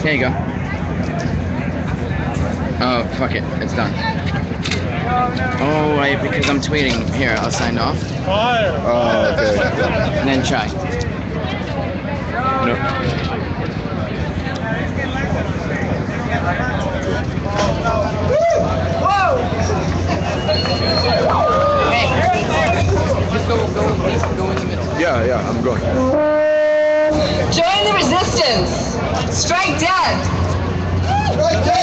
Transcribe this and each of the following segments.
Here you go. Oh, fuck it. It's done. Oh, because I'm tweeting. Here, I'll sign off. Oh, okay. And then try. No. Hey, just go in the middle. Yeah, I'm going. Join the resistance! Strike dead! Strike dead!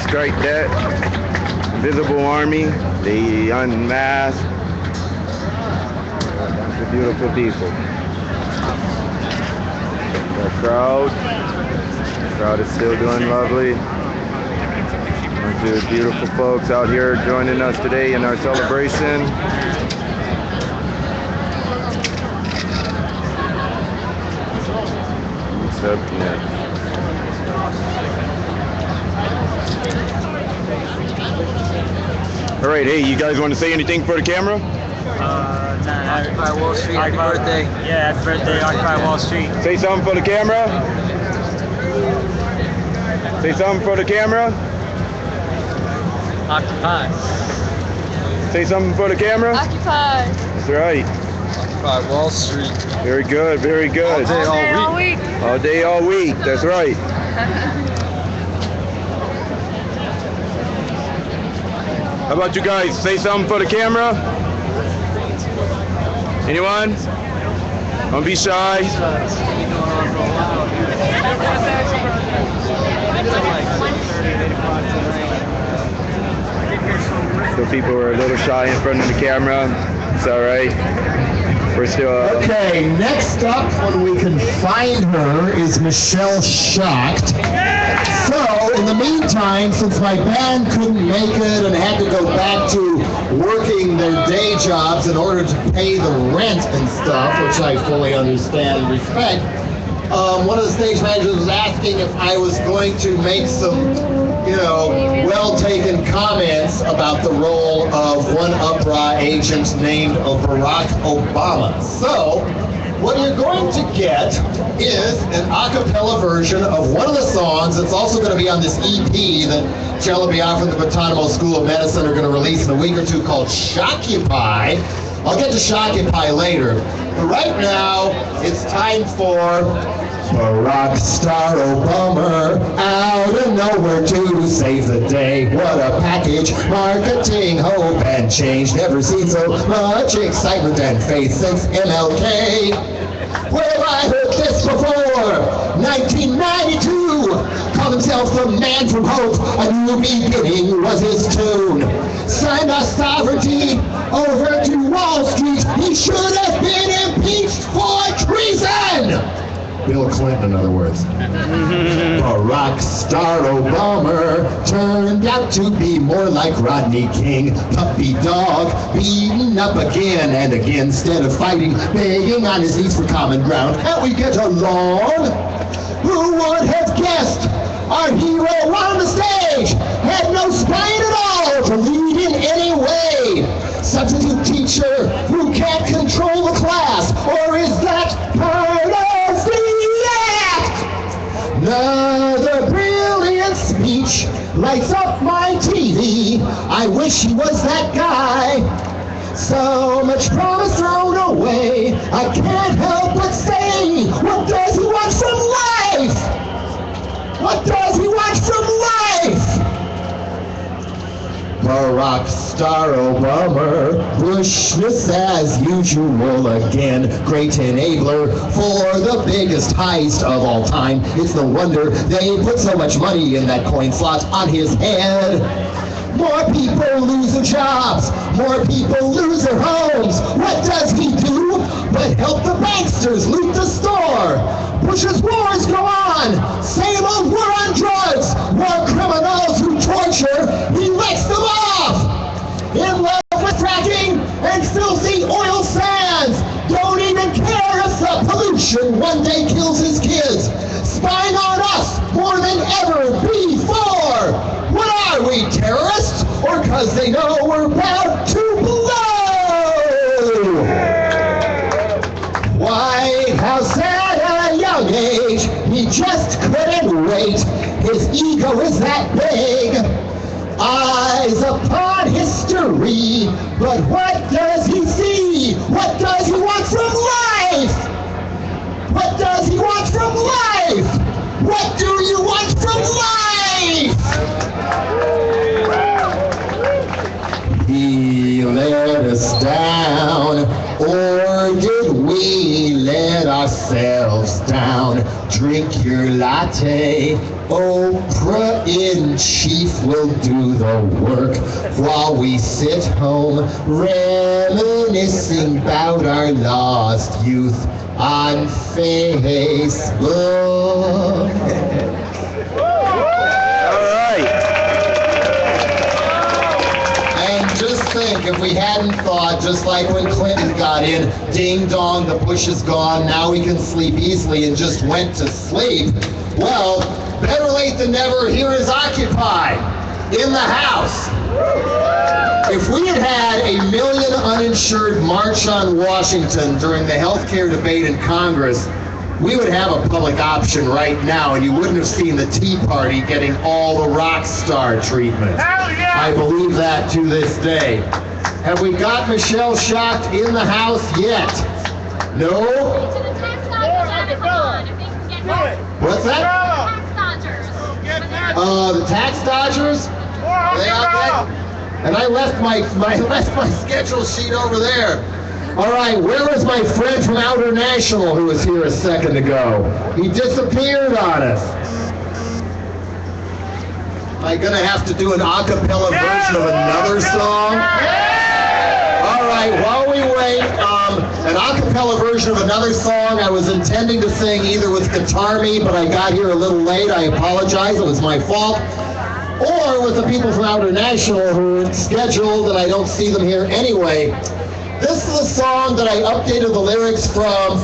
Strike that. Invisible Army. They unmasked. The beautiful people. The crowd. The crowd is still doing lovely. Bunch of beautiful folks out here joining us today in our celebration. What's up next? All right, hey, you guys want to say anything for the camera? Occupy Wall Street, happy birthday. Yeah, happy birthday, Occupy Wall Street. Say something for the camera. Say something for the camera. Occupy. Say something for the camera. Occupy! That's right. Occupy Wall Street. Very good, very good. All week. All day, all week. That's right. How about you guys? Say something for the camera. Anyone? Don't be shy. So people are a little shy in front of the camera. It's all right. We're still. Okay, next up, when we can find her, is Michelle Schacht. So, in the meantime, since my band couldn't make it and had to go back to working their day jobs in order to pay the rent and stuff, which I fully understand and respect, one of the stage managers was asking if I was going to make some, well-taken comments about the role of one UPRA agent named Barack Obama. So, what you're going to get is an a cappella version of one of the songs that's also going to be on this EP that Jello Biafra and the Guantanamo School of Medicine are going to release in a week or two called Shockupy. I'll get to Shockupy later. But right now, it's time for Barack Star Obama out of nowhere to save the day. What a package, marketing, hope, and change. Never seen so much excitement and faith since MLK. Where have I heard this before? 1992. Called himself the man from hope. A new beginning was his tune. Signed our sovereignty over to Wall Street. He should have been impeached for treason. Bill Clinton, in other words. Barack Star Obama turned out to be more like Rodney King, puppy dog, beaten up again and again, instead of fighting, begging on his knees for common ground. Can't we get along? Who would have guessed our hero on the stage had no spine at all to lead in any way? Substitute teacher who can't control the class, or is that part of the act? Another brilliant speech lights up my TV. I wish he was that guy. So much promise thrown away. I can't help but say, what does he want from life? What does he want from life? Barack Star Obama, Bushness as usual again. Great enabler for the biggest heist of all time. It's no wonder they put so much money in that coin slot on his head. More people lose their jobs. More people lose their homes. What does he do but help the banksters loot the store? Bush's wars go on. Same old war on drugs. More criminals who torture. He lets them off. because they know we're about to blow. White House at a young age, he just couldn't wait. His ego is that big. Eyes upon history, but what does he see? What does he want from life? What does he want from life? What do you want from life? He let us down, or did we let ourselves down? Drink your latte, Oprah in chief will do the work while we sit home reminiscing about our lost youth on Facebook. Just think, if we hadn't thought, just like when Clinton got in, ding dong, the Bush is gone, now we can sleep easily, and just went to sleep. Well, better late than never, here is Occupy in the House. If we had had a million uninsured march on Washington during the healthcare debate in Congress, we would have a public option right now, and you wouldn't have seen the Tea Party getting all the rock star treatment. Hell yeah! I believe that to this day. Have we got Michelle Schacht in the House yet? No? What's that? The tax dodgers? Are they out there? And I left my schedule sheet over there. All right, where is my friend from Outer National who was here a second ago? He disappeared on us. Am I gonna have to do an a cappella version of another song? All right, while we wait, an a cappella version of another song I was intending to sing either with Guitar Me, but I got here a little late. I apologize, it was my fault. Or with the people from Outer National who are scheduled and I don't see them here anyway. This is a song that I updated the lyrics from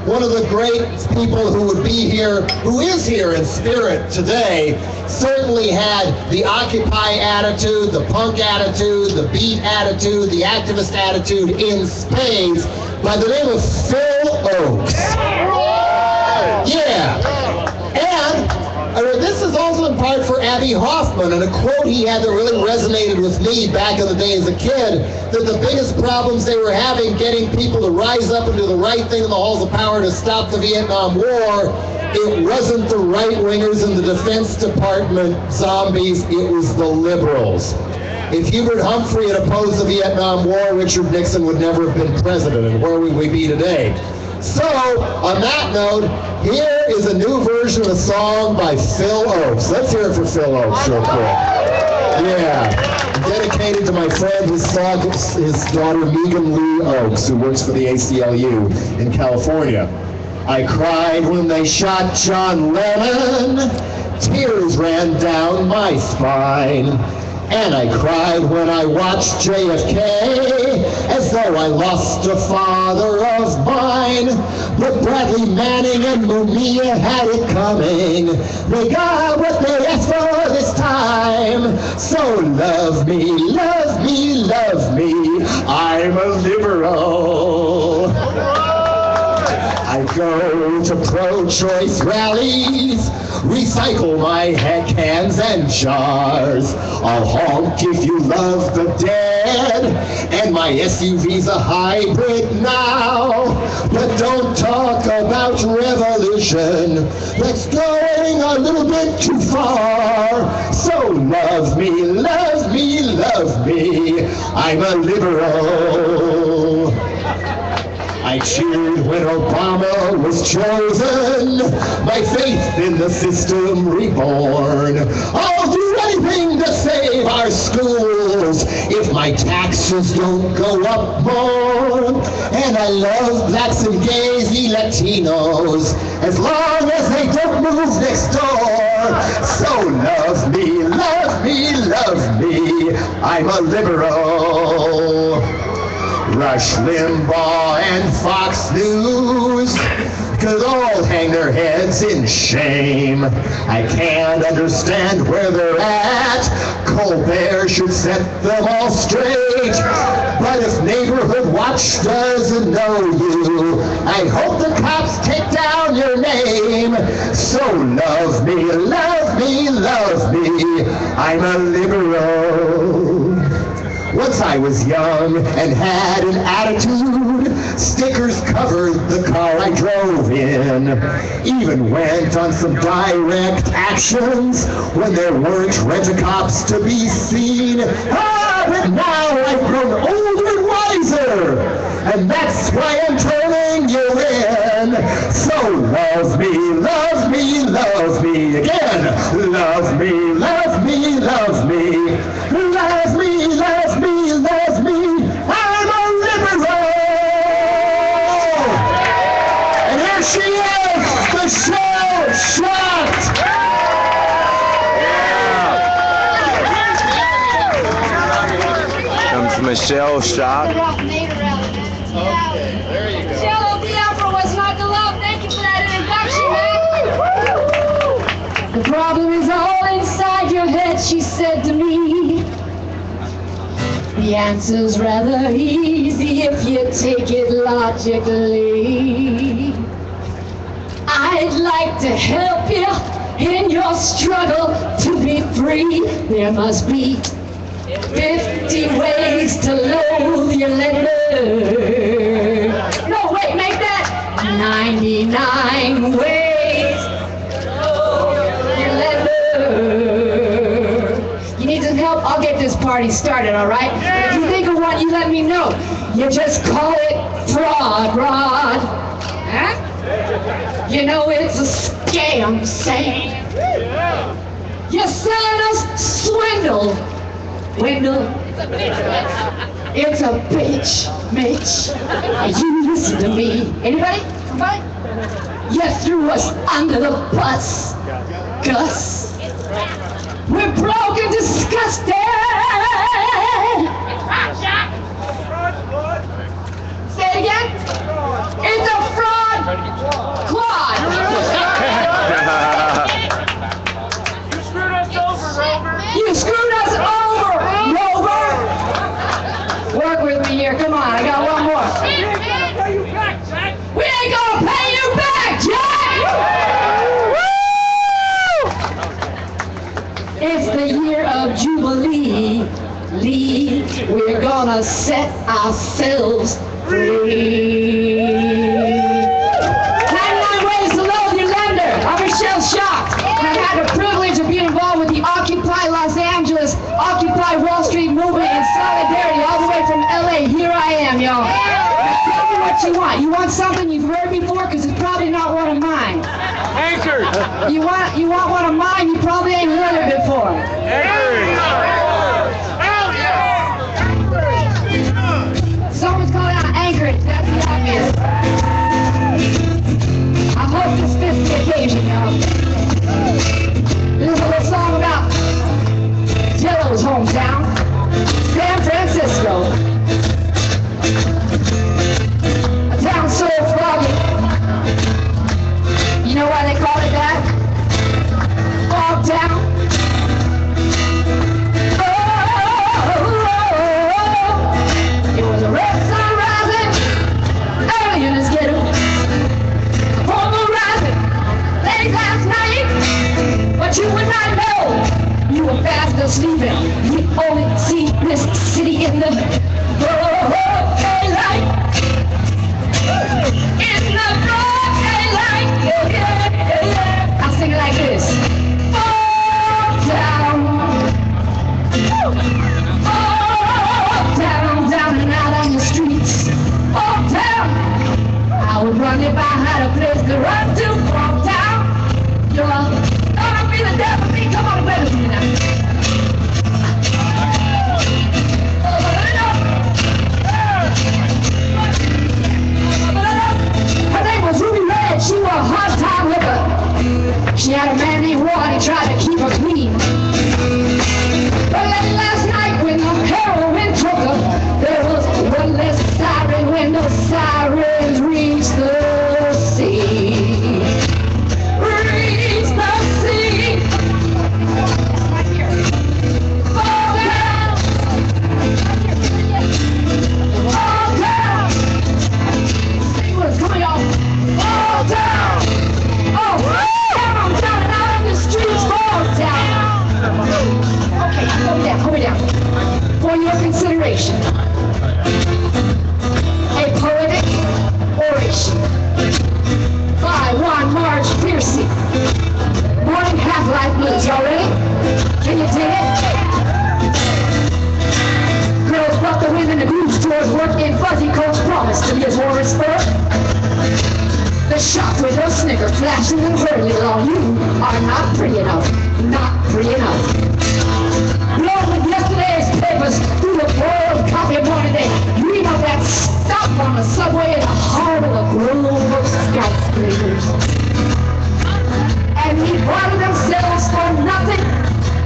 one of the great people who would be here, who is here in spirit today, certainly had the Occupy attitude, the punk attitude, the beat attitude, the activist attitude in spades, by the name of Phil Oakes. Yeah. And this is also in part for Abby Hoffman, and a quote he had that really resonated with me back in the day as a kid, that the biggest problems they were having getting people to rise up and do the right thing in the halls of power to stop the Vietnam War, it wasn't the right-wingers in the Defense Department zombies, it was the liberals. If Hubert Humphrey had opposed the Vietnam War, Richard Nixon would never have been president, and where would we be today? So, on that note, here is a new version of a song by Phil Oakes. Let's hear it for Phil Oakes real quick. Yeah, dedicated to my friend, his daughter Megan Lee Oakes, who works for the ACLU in California. I cried when they shot John Lennon, tears ran down my spine. And I cried when I watched JFK, as though I lost a father of mine. But Bradley Manning and Mumia had it coming. They got what they asked for this time. So love me, love me, love me. I'm a liberal. I go to pro-choice rallies, recycle my cans and jars. I'll honk if you love the dead, and my SUV's a hybrid now. But don't talk about revolution, that's going a little bit too far. So love me, love me, love me, I'm a liberal. I cheered when Obama was chosen, my faith in the system reborn. I'll do anything to save our schools if my taxes don't go up more. And I love blacks and gays and Latinos, as long as they don't move next door. So love me, love me, love me, I'm a liberal. Rush Limbaugh and Fox News could all hang their heads in shame. I can't understand where they're at. Colbert should set them all straight. But if Neighborhood Watch doesn't know you, I hope the cops take down your name. So love me, love me, love me. I'm a liberal. Once I was young and had an attitude, stickers covered the car I drove in. Even went on some direct actions when there weren't rent-a-cops to be seen. But now I've grown older and wiser, and that's why I'm turning you in. So love me, love me, love me again. Love me, love me, love me. Love me, love me, love me. I'm a liberal. And here she is, the show shocked. Comes Michelle Shock. Jello Biafra was not the love. Thank you for that introduction, man. The problem is all inside your head, she said to me. The answer's rather easy if you take it logically. I'd like to help you in your struggle to be free. There must be 50 ways to loathe your lender. No, wait, make that 99 ways to loathe your lender. You need some help? I'll get this party started, all right? If you think of one, you let me know. You just call it fraud, Rod. Huh? You know it's a scam, Sam. You're selling us swindle. Wendell, it's a bitch, Mitch. You listen to me. Anybody? Somebody? You threw us under the bus, Gus. We're broke and disgusted. Say it again. It's a fraud, Claude. You screwed us over, Rover. Work with me here. Come on, I got one more. We ain't gonna pay you back, Jack! Woo! It's the year of Jubilee. Lee, we're gonna set ourselves free. 99 ways to loathe your lender. I'm Michelle Shocked, and I've had the privilege of being involved with the Occupy Los Angeles, Occupy Wall Street movement in solidarity all the way from LA. Here I am, y'all. Now tell me what you want. You want something you've heard before? Because it's probably not one of mine. Anchor! You want one of mine? You probably ain't heard it before. Someone's calling out anchorage. That's the obvious. I hope this fits the occasion, y'all. This is a little song about Jello's hometown, San Francisco. A town so froggy. You know why they call it that? Frog Town. It was a red sun rising early in this ghetto. Full moon rising late last night, but you would not know. You were fast asleep and you only see this city in the broad daylight. In the broad daylight, yeah, yeah, yeah. I'll sing it like this. Fall down, down and out on the streets. Fall down. I would run if I had a place to run to. Fall down. You're gonna be the death of me. Come on, play with me now. consideration. A poetic oration by one Marge Piercy. Morning Half-Life Blues. Y'all ready? Can you dig it? Girls brought the women and grooves towards work in fuzzy coats promised to be as warm as fur. The shop window snicker flashing and hurling along. You are not pretty enough. Not pretty enough. Blown with yesterday's papers through the boiled coffee morning day. Dream of that stop on the subway in the heart of the grove of skyscrapers. And we bother themselves for nothing.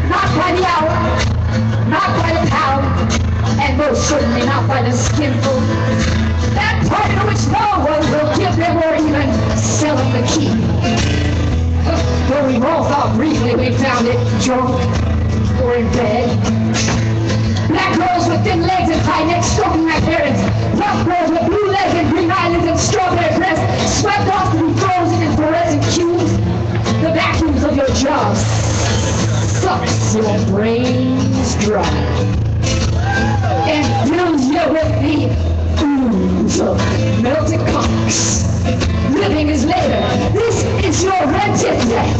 Not by the hour. Not by the pound. And most certainly not by the skinful. That part in which no one will give them or even sell them the key. Though we all thought briefly we found it drunk or in bed. Black girls with thin legs and high necks stroking their parents. Rough girls with blue legs and green eyelids and strawberry breasts swept off to be frozen in fluorescent cubes. The vacuums of your jaws sucks your brains dry and fills you with the ooze of melted cocks. Living is labor. This is your rented death.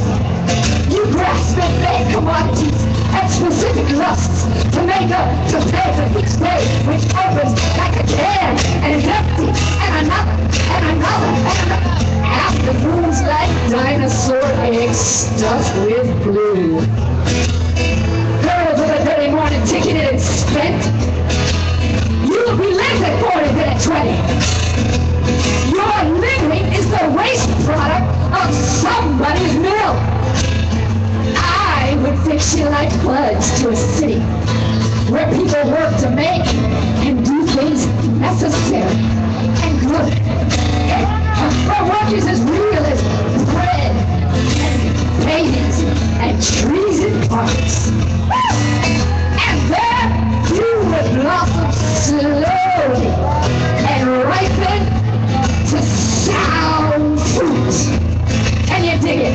You grasp at vague commodities and specific lusts to pay for each day, which opens like a can and is empty, and another, and another, and another. Afternoons like dinosaur eggs stuffed with glue. Girls with a dirty morning ticket and it's spent. You'll be less at 40 than at 20. Your living is the waste product of somebody's mill. I would fix you like buds to a city where people work to make and do things necessary and good. Where work is as real as bread and babies and trees and parks. And there you would blossom slowly and ripen to sound fruit. Can you dig it?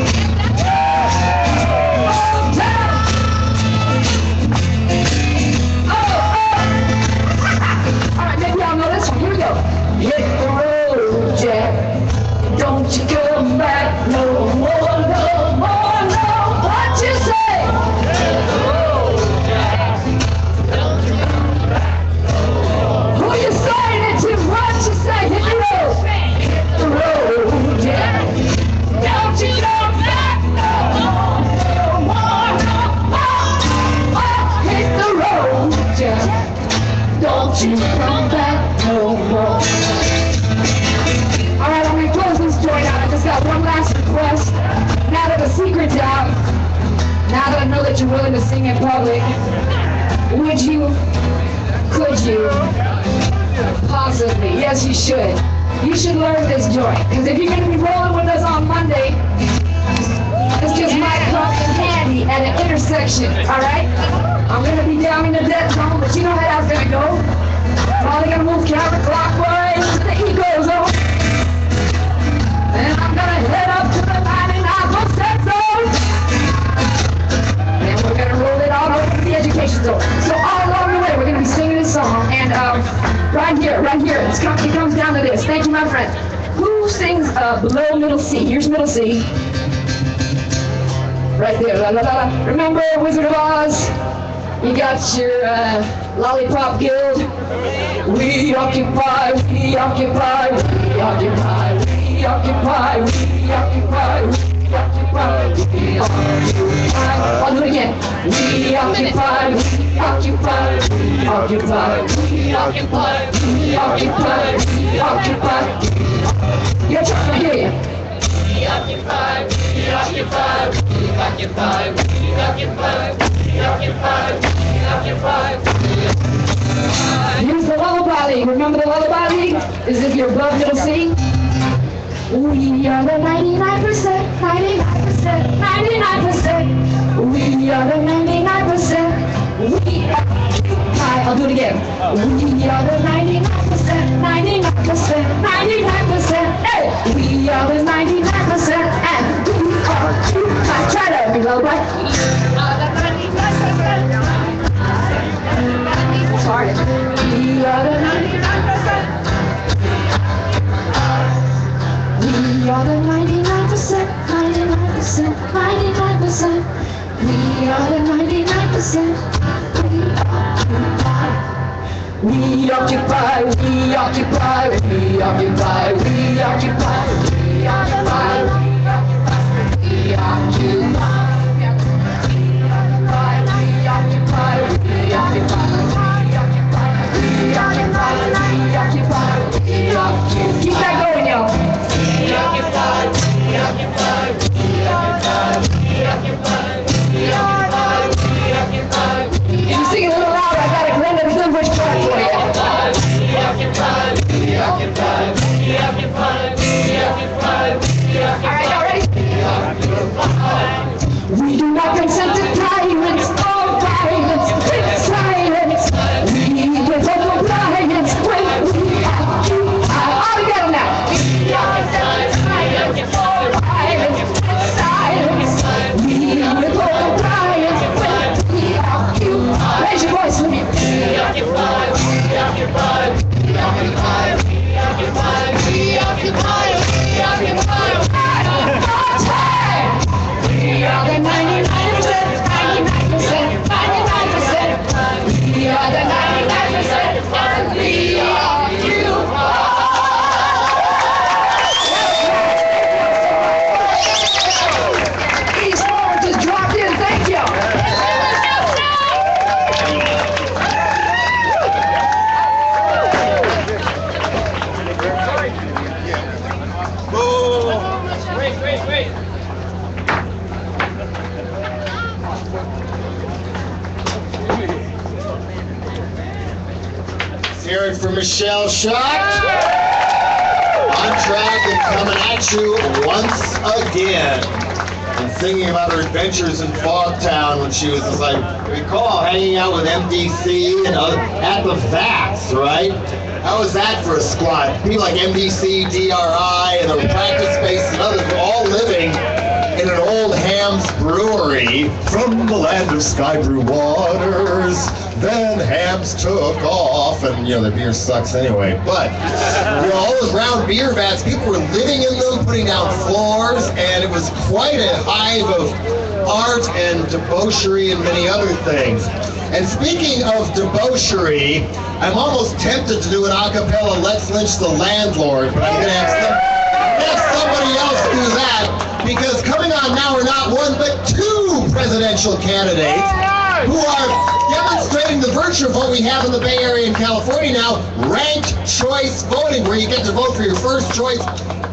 Alright, maybe y'all know this one. Here we go. Hit the road, Jack. Don't you come back no more, no more, no. What you say? Hit the road, Jack. Don't you come back no more. Who you saying it to? What you say? Hit the road. Hit the road, Jack. Don't you come back no more, no more, no more. Hit the road, Jack. Don't you come back no more. Alright, I'm gonna close this joint out. I just got one last request. Now that the secret's out, now that I know that you're willing to sing in public, could you, possibly, yes you should. You should learn this joint. Because if you're gonna be rolling with us on Monday, this just might come in handy at an intersection, alright? I'm gonna be down in the dead zone, but you know how that's gonna go. Probably gonna move counterclockwise to the eco zone. And I'm gonna head up to the 99% zone. And we're gonna roll it all over to the education zone. So all along the way, we're gonna be singing this song. And right here, it comes down to this. Thank you, my friend. Who sings below middle C? Here's middle C. Right there, la la la la. Remember Wizard of Oz? You got your Lollipop Guild. We occupy, we occupy, we occupy, we occupy, we occupy, we occupy, we occupy. I'll do it again. We occupy, we occupy, we occupy, we occupy, we occupy, we occupy. You're trying to hear you. We occupy, we occupy, we occupy, we occupy, we occupy, we occupy. Here's the lullaby league. Remember the lullaby league? Is if you're above middle C? We are the 99%, 99%, 99%. We are the 99%. We occupy. I'll do it again. We are the 99%, 99%, 99%. Hey! We are the 99%, and we occupy. Try that, every lullaby. We are the 99%. It's hard. are the 99%. We are the 99%, 99%, 99%. We are the 99%. We occupy, we occupy, we occupy, we occupy, we occupy, we occupy. Keep that going, y'all. If you sing it a little louder, I got a Glenda Distinguished track for you. All right, y'all ready? We do not consent to violence or violence with silence. We revoke compliance when we occupy. All together now. We consent to violence or violence with silence. We revoke compliance when we occupy. Raise your voice with me. We occupy, we occupy, we occupy, we occupy, we occupy, we occupy. We are the 99%, 99%, 99%. We are the 99%, and we are you. East Florida just dropped in, thank you. Wait. Hear it for Michelle Schacht. On track and coming at you once again. And singing about her adventures in Fogtown when she was, as I recall, hanging out with MDC and at the VAX, right? How was that for a squad? People like MDC, DRI, and the practice space and others were all living in an old Ham's brewery from the land of Sky Brew waters. Then Ham's took off, and the beer sucks anyway. But all those round beer vats, people were living in them, putting down floors, and it was quite a hive of art and debauchery and many other things. And speaking of debauchery, I'm almost tempted to do an a cappella "Let's Lynch the Landlord," but I'm going to have somebody else do that, because coming on now are not one but two presidential candidates who are demonstrating the virtue of what we have in the Bay Area in California now, ranked choice voting, where you get to vote for your first choice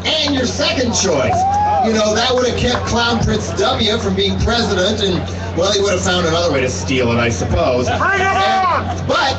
and your second choice. That would have kept Clown Prince W from being president, and, well, he would have found another way to steal it, I suppose. But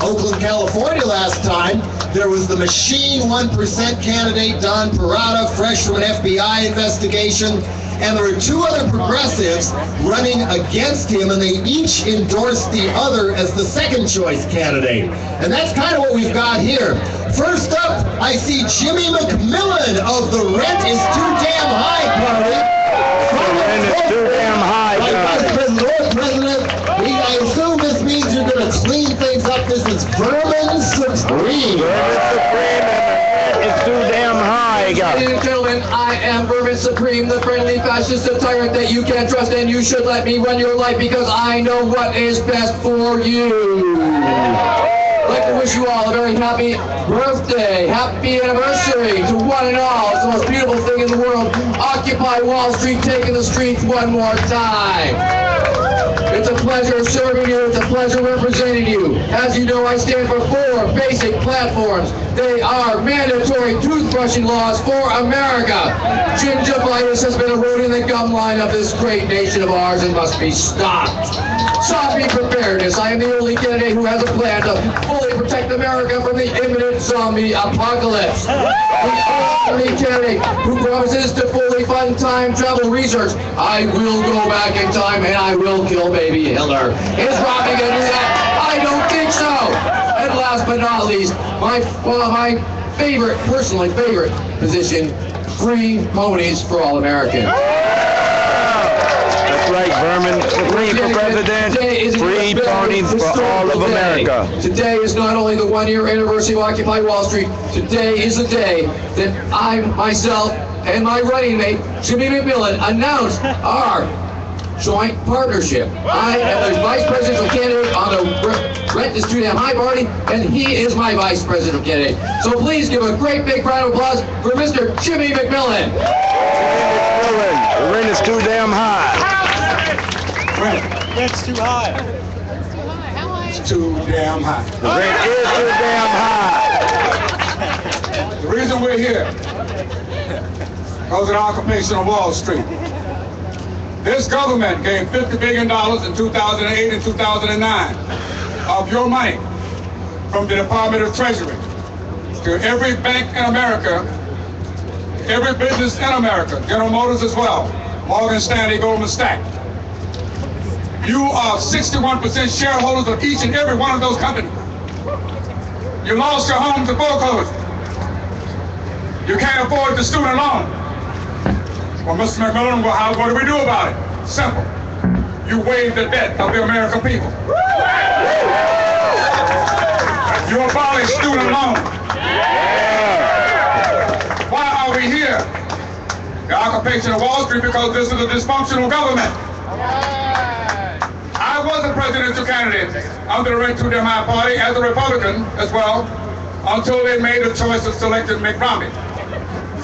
Oakland, California last time, there was the machine 1% candidate, Don Parada, fresh from an FBI investigation, and there were two other progressives running against him, and they each endorsed the other as the second choice candidate. And that's kind of what we've got here. First up, I see Jimmy McMillan of the Rent is Too Damn High party. The rent is too damn high, Vice President, I assume this means you're going to clean things up. This is Vermin Supreme. Vermin Supreme, and the rent is too damn high, guys. Ladies and gentlemen, I am Vermin Supreme, the friendly fascist tyrant that you can trust, and you should let me run your life because I know what is best for you. I'd like to wish you all a very happy birthday, happy anniversary to one and all. It's the most beautiful thing in the world. Occupy Wall Street, taking the streets one more time. It's a pleasure serving you. It's a pleasure representing you. As you know, I stand for 4 basic platforms. They are mandatory toothbrushing laws for America. Gingivitis has been eroding the gum line of this great nation of ours and must be stopped. Zombie preparedness. I am the only candidate who has a plan to fully protect America from the imminent zombie apocalypse. The only candidate who promises to fully fund time travel research. I will go back in time and I will kill baby Hitler. Is Robbie going to do that? I don't think so. And last but not least, my personally favorite position, free ponies for all Americans. That's That's right, Berman. Supreme for president. Free ponies for all of America. Today is not only the 1-year anniversary of Occupy Wall Street, today is the day that I, myself, and my running mate, Jimmy McMillan, announced our joint partnership. I am the vice presidential candidate on the Rent is Too Damn High party, and he is my vice presidential candidate. So please give a great big round of applause for Mr. Jimmy McMillan. The rent is too damn high. Rent's too high. It's too damn high. The rent is too damn high. The reason we're here, because of the occupation of Wall Street. This government gave $50 billion in 2008 and 2009 of your money from the Department of Treasury to every bank in America, every business in America, General Motors as well, Morgan Stanley, Goldman Sachs. You are 61% shareholders of each and every one of those companies. You lost your home to foreclosure. You can't afford the student loan. Well, Mr. McMillan, what do we do about it? Simple. You waive the debt of the American people. You abolish student loan. Why are we here? The occupation of Wall Street, because this is a dysfunctional government. I was a presidential candidate under the Rent Too Damn High party as a Republican as well, until they made the choice of selecting Mitt Romney.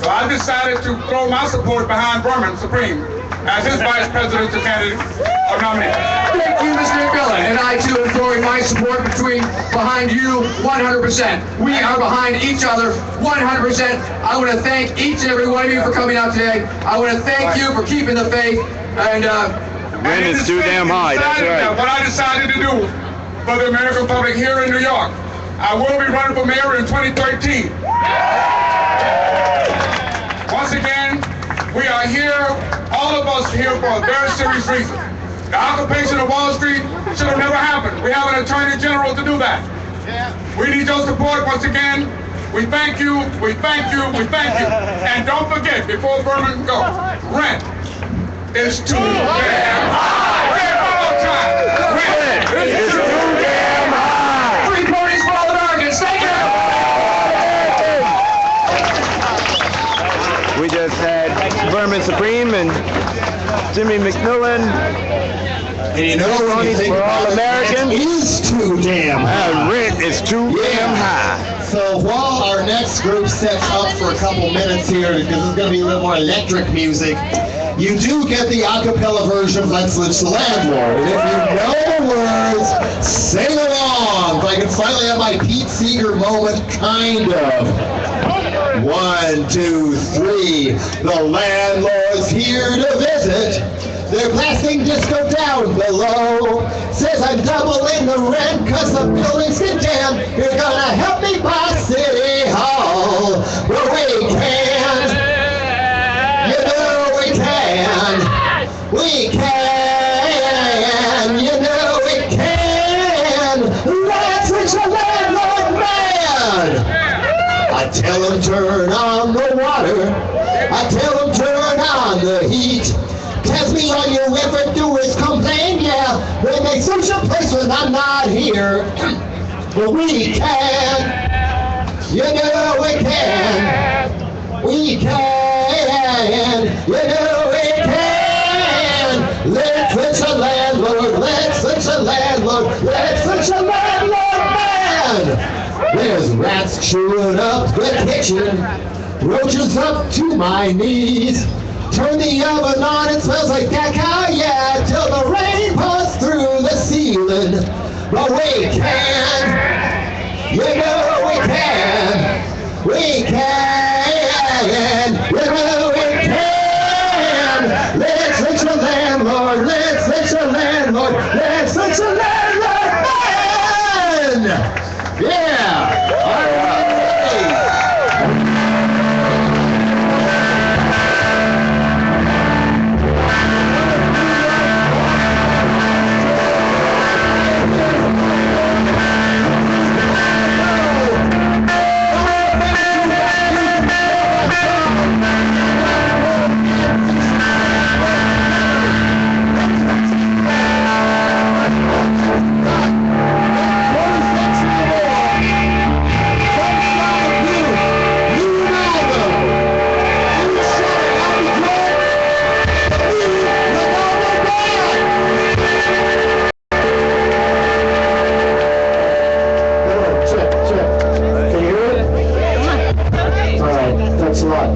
So I decided to throw my support behind Berman Supreme as his vice presidential candidate or nominee. Thank you, Mr. McMillan. And I too am throwing my support behind you 100%. We are behind each other 100%. I want to thank each and every one of you for coming out today. I want to thank you for keeping the faith. And Rent is too damn high, that's right. What I decided to do for the American public here in New York, I will be running for mayor in 2013. Once again, we are here, all of us here, for a very serious reason. The occupation of Wall Street should have never happened. We have an attorney general to do that. We need your support once again. We thank you, we thank you, we thank you. And don't forget, before Berman goes, rent is too damn high. Say it one more time. Rent is too damn high. free ponies for all Americans. Thank you. We just had Berman Supreme and Jimmy McMillan. And you know, when you think for all about it, Americans. rent is too damn high. Rent is too damn high. So while our next group sets up for a couple minutes here, because it's going to be a little more electric music, you do get the a cappella version of Let's Live the Landlord. And if you know the words, sing along. If I can finally have my Pete Seeger moment, kind of. 1, 2, 3. The landlord's here to visit. They're blasting disco down below. Says I'm doubling the rent cause the building's condemned. You're gonna help me buy City Hall. But we can. You know we can. We can. You know we can. That's what your landlord man. I tell him turn on the water. I tell him turn on the heat. Tells me all you ever do is complain, yeah. They make social place when I'm not here. But we can. You know we can. We can. You know we can. Let's let your landlord. Let's let your landlord. Let's let your landlord man. There's rats chewing up the kitchen. Roaches up to my knees. Turn the oven on, it smells like caca, yeah, till the rain pours through the ceiling. But we can, you know we can, we can, you know we can. Let's let your landlord, let's let your landlord, let's let your landlord man! Yeah, all right.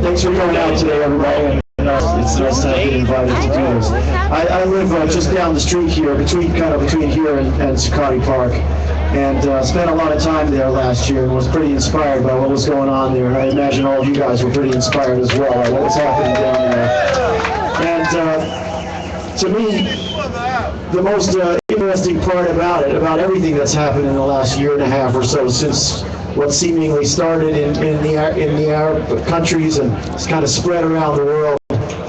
Thanks for coming out today, everybody. It's nice to be invited to do this. I live just down the street here, between here and Zuccotti Park, and spent a lot of time there last year and was pretty inspired by what was going on there. And I imagine all of you guys were pretty inspired as well by what was happening down there. And to me, the most interesting part about it, about everything that's happened in the last year and a half or so since what seemingly started in the Arab countries and it's kind of spread around the world,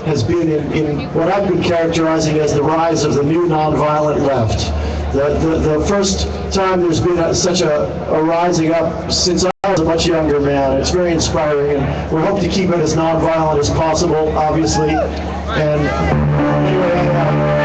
has been in what I've been characterizing as the rise of the new nonviolent left. The first time there's been such a rising up since I was a much younger man. It's very inspiring, and we hope to keep it as nonviolent as possible, obviously. And anyway,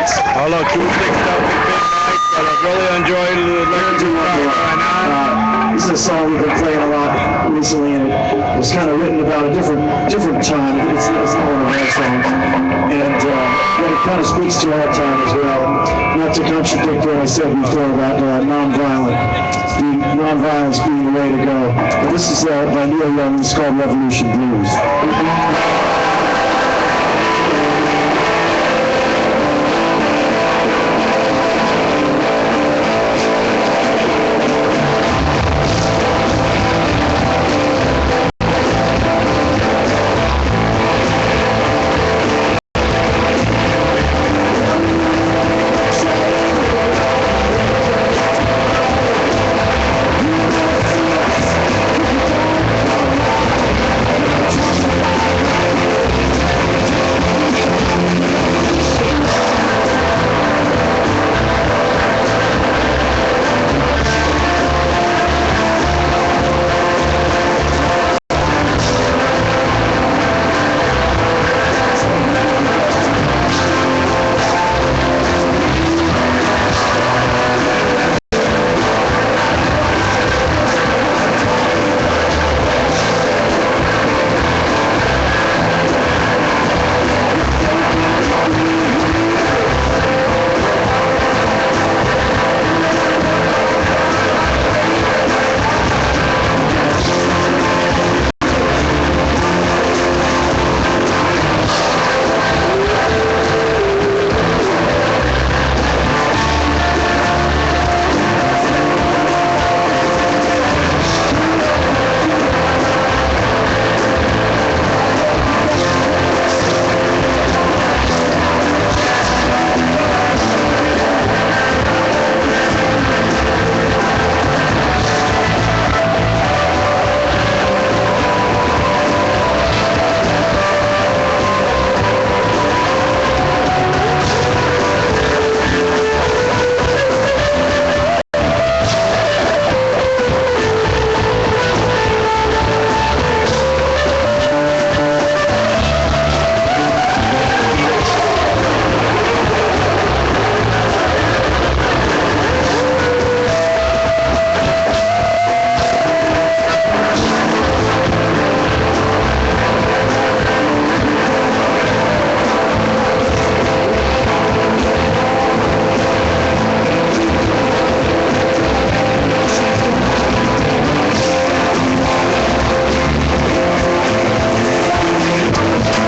All acoustic stuff has been nice, but I've really enjoyed the electric guitar going on. This is a song we've been playing a lot recently, and it was kind of written about a different time. It's not one of our songs, and but it kind of speaks to our time as well. Not to contradict what I said before about nonviolence being the way to go. But this is by Neil Young. It's called Revolution Blues.